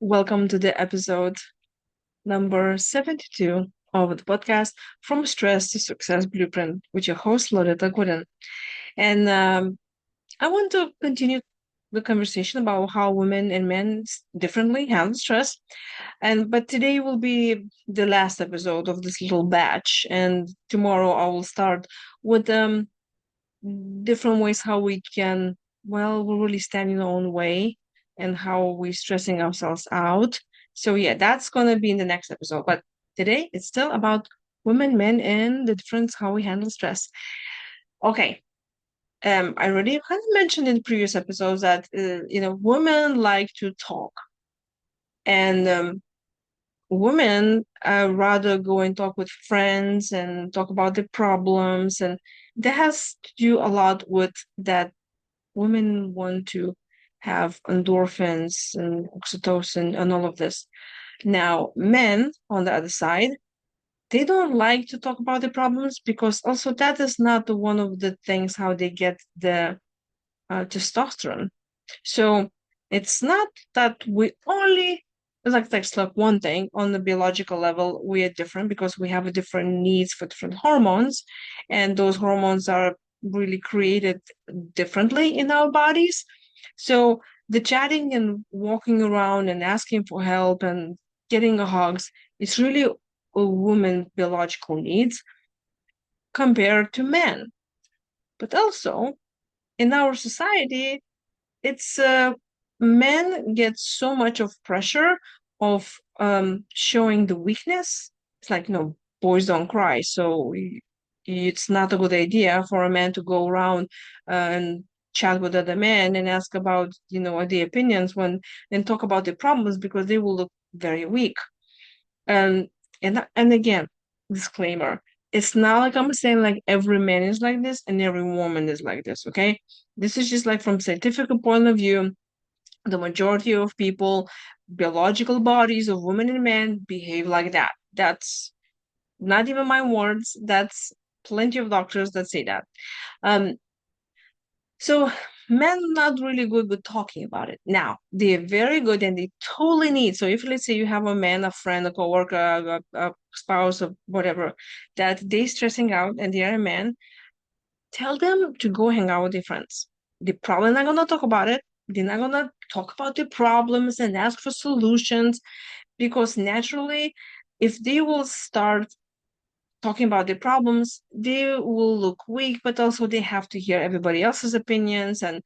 Welcome to the episode number 72 of the podcast From Stress to Success Blueprint with your host, Lolita Guarin. And I want to continue the conversation about how women and men differently handle stress. But today will be the last episode of this little batch. And tomorrow I will start with different ways how we can, we really stand in our own way and how we're stressing ourselves out. So yeah, that's gonna be in the next episode. But today it's still about women, men, and the difference how we handle stress. Okay. I already kind of mentioned in the previous episodes that women like to talk, and women rather go and talk with friends and talk about the problems, and that has to do a lot with that women want to have endorphins and oxytocin and all of this. Now, men, on the other side, they don't like to talk about the problems because also that is not one of the things how they get the testosterone. So it's not that we only that's like one thing on the biological level we are different because we have a different needs for different hormones, and those hormones are really created differently in our bodies. So the chatting and walking around and asking for help and getting hugs is really a woman biological needs compared to men. But also in our society, it's men get so much of pressure of showing the weakness. It's like, boys don't cry, so it's not a good idea for a man to go around and chat with other men and ask about their opinions when and talk about their problems because they will look very weak. um and again, disclaimer, it's not like I'm saying like every man is like this and every woman is like this, okay? This is just like from scientific point of view, the majority of people, biological bodies of women and men behave like that. That's not even my words. That's plenty of doctors that say that. Um, so men not really good with talking about it. Now they're very good and they totally need. So if let's say you have a man, a friend, a coworker, a spouse, or whatever, that they stressing out and they are a man, tell them to go hang out with their friends. They're probably not gonna talk about it. They're not gonna talk about their problems and ask for solutions because naturally, if they will start talking about their problems, they will look weak, but also they have to hear everybody else's opinions, and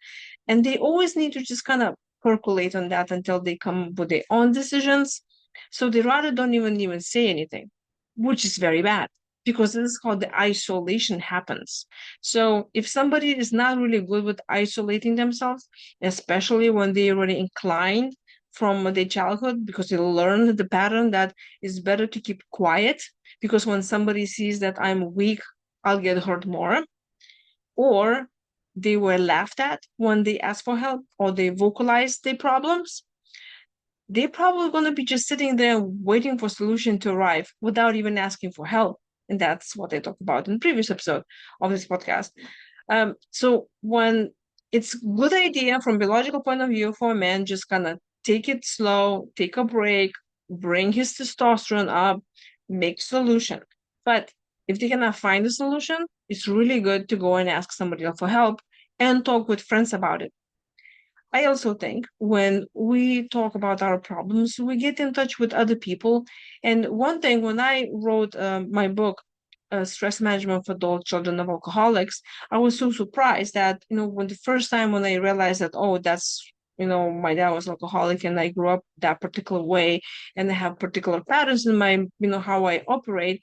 they always need to just kind of percolate on that until they come up with their own decisions. So they rather don't even say anything, which is very bad because this is how the isolation happens. So if somebody is not really good with isolating themselves, especially when they already inclined from their childhood because they learned the pattern that it's better to keep quiet because when somebody sees that I'm weak, I'll get hurt more. Or they were laughed at when they ask for help or they vocalize their problems. They're probably going to be just sitting there waiting for solution to arrive without even asking for help. And that's what I talked about in the previous episode of this podcast. So when it's good idea from biological point of view for a man, just kind of take it slow, take a break, bring his testosterone up, make solution. But if they cannot find a solution, it's really good to go and ask somebody else for help and talk with friends about it. I also think when we talk about our problems, we get in touch with other people. And one thing, when I wrote my book, Stress Management for Adult Children of Alcoholics, I was so surprised that, when the first time when I realized that, oh, my dad was alcoholic and I grew up that particular way and I have particular patterns in my, how I operate.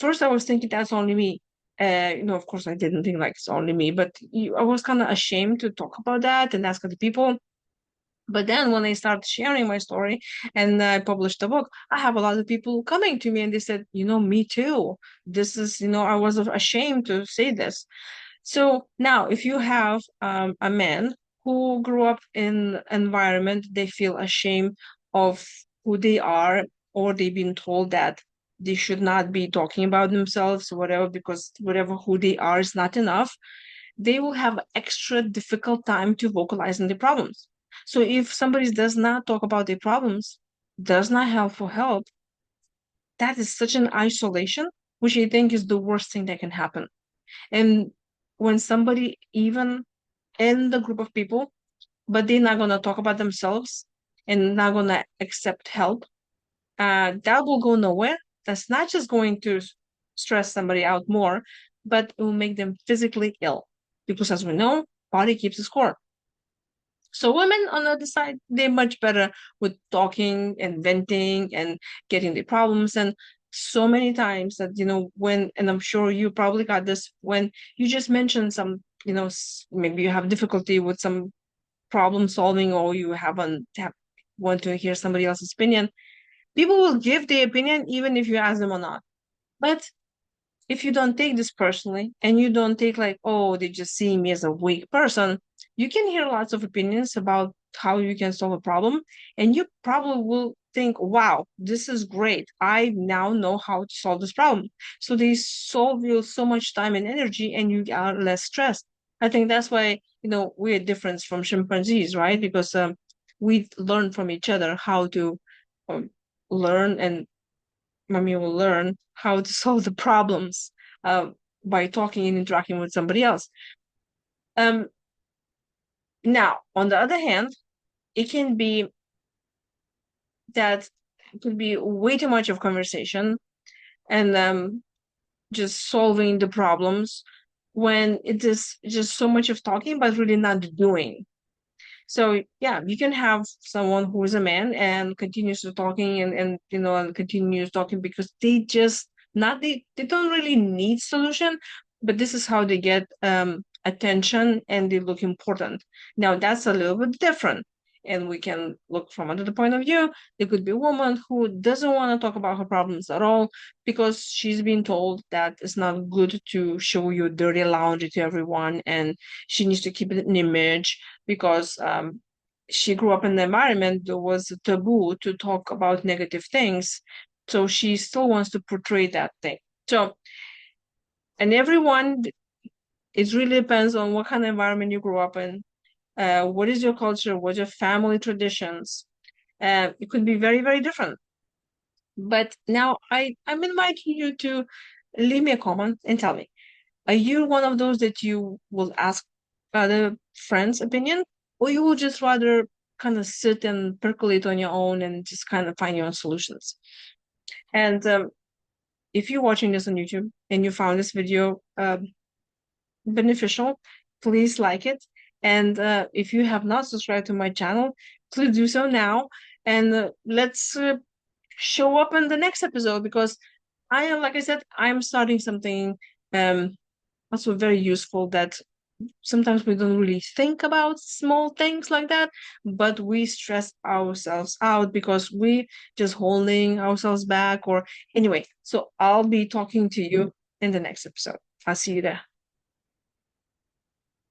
First, I was thinking that's only me. Of course, I didn't think like it's only me, but I was kind of ashamed to talk about that and ask other people. But then when I started sharing my story and I published the book, I have a lot of people coming to me and they said, me too. This is, I was ashamed to say this. So now if you have a man who grew up in environment, they feel ashamed of who they are, or they've been told that they should not be talking about themselves or whatever, because whatever who they are is not enough, they will have extra difficult time to vocalize on their problems. So if somebody does not talk about their problems, does not help for help, that is such an isolation, which I think is the worst thing that can happen. And when somebody even in the group of people, but they're not gonna talk about themselves and not gonna accept help, that will go nowhere. That's not just going to stress somebody out more, but it will make them physically ill. Because as we know, body keeps the score. So women on the other side, they're much better with talking and venting and getting the problems. And so many times that, when, and I'm sure you probably got this, when you just mentioned some, maybe you have difficulty with some problem solving, or you want to hear somebody else's opinion, people will give their opinion even if you ask them or not. But if you don't take this personally and you don't take like, oh, they just see me as a weak person, you can hear lots of opinions about how you can solve a problem. And you probably will think, wow, this is great. I now know how to solve this problem. So they solve you so much time and energy and you are less stressed. I think that's why, we're different from chimpanzees, right? Because we learn from each other how to um, learn, and mommy will learn how to solve the problems uh, by talking and interacting with somebody else. Um, Now, on the other hand, it can be that it could be way too much of conversation and just solving the problems when it is just so much of talking, but really not doing. So yeah, you can have someone who is a man and continues to talking and continues talking because they just not they don't really need solution, but this is how they get attention and they look important. Now that's a little bit different. And we can look from another point of view. There could be a woman who doesn't want to talk about her problems at all because she's been told that it's not good to show your dirty laundry to everyone, and she needs to keep it an image because she grew up in an environment that was taboo to talk about negative things. So she still wants to portray that thing. So, and everyone, it really depends on what kind of environment you grew up in. What is your culture? What's your family traditions? It could be very, very different. But now I'm inviting you to leave me a comment and tell me, are you one of those that you will ask other friends' opinion, or you will just rather kind of sit and percolate on your own and just kind of find your own solutions? And if you're watching this on YouTube and you found this video beneficial, please like it. And if you have not subscribed to my channel, please do so now. And let's show up in the next episode because I am, like I said, I'm starting something also very useful that sometimes we don't really think about small things like that, but we stress ourselves out because we just holding ourselves back or anyway. So I'll be talking to you in the next episode. I'll see you there.